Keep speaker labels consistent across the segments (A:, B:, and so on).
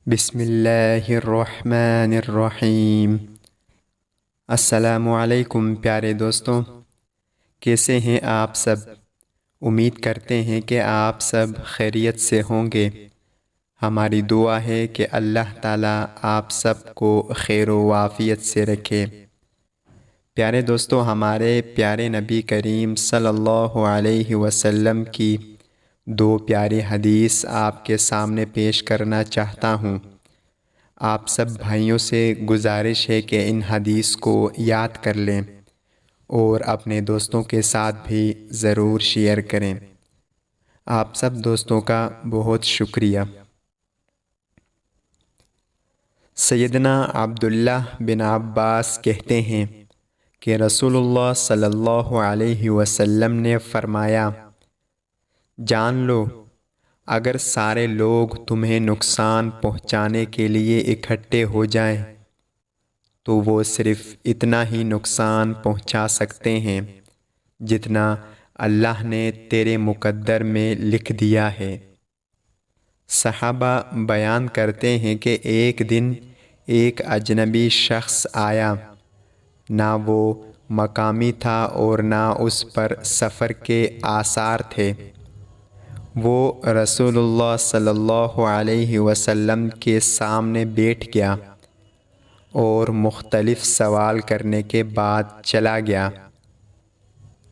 A: بسم اللہ الرحمن الرحیم۔ السلام علیکم پیارے دوستوں، کیسے ہیں آپ سب؟ امید کرتے ہیں کہ آپ سب خیریت سے ہوں گے۔ ہماری دعا ہے کہ اللہ تعالیٰ آپ سب کو خیر و عافیت سے رکھے۔ پیارے دوستوں، ہمارے پیارے نبی کریم صلی اللہ علیہ وسلم کی دو پیاری حدیث آپ کے سامنے پیش کرنا چاہتا ہوں۔ آپ سب بھائیوں سے گزارش ہے کہ ان حدیث کو یاد کر لیں اور اپنے دوستوں کے ساتھ بھی ضرور شیئر کریں۔ آپ سب دوستوں کا بہت شکریہ۔ سیدنا عبداللہ بن عباس کہتے ہیں کہ رسول اللہ صلی اللہ علیہ وسلم نے فرمایا، جان لو اگر سارے لوگ تمہیں نقصان پہنچانے کے لیے اکٹھے ہو جائیں تو وہ صرف اتنا ہی نقصان پہنچا سکتے ہیں جتنا اللہ نے تیرے مقدر میں لکھ دیا ہے۔ صحابہ بیان کرتے ہیں کہ ایک دن ایک اجنبی شخص آیا، نہ وہ مقامی تھا اور نہ اس پر سفر کے آثار تھے۔ وہ رسول اللہ صلی اللہ علیہ وسلم کے سامنے بیٹھ گیا اور مختلف سوال کرنے کے بعد چلا گیا۔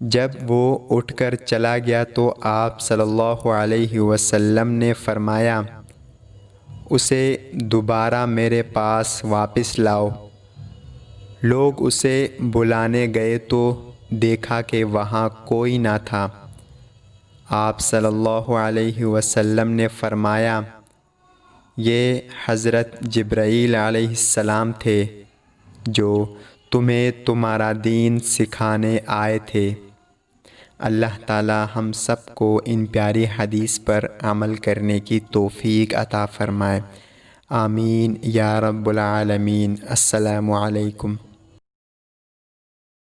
A: جب وہ اٹھ کر چلا گیا تو آپ صلی اللہ علیہ وسلم نے فرمایا، اسے دوبارہ میرے پاس واپس لاؤ۔ لوگ اسے بلانے گئے تو دیکھا کہ وہاں کوئی نہ تھا۔ آپ صلی اللہ علیہ وسلم نے فرمایا، یہ حضرت جبرائیل علیہ السلام تھے جو تمہیں تمہارا دین سکھانے آئے تھے۔ اللہ تعالی ہم سب کو ان پیاری حدیث پر عمل کرنے کی توفیق عطا فرمائے۔ آمین یا رب العالمین۔ السلام علیکم۔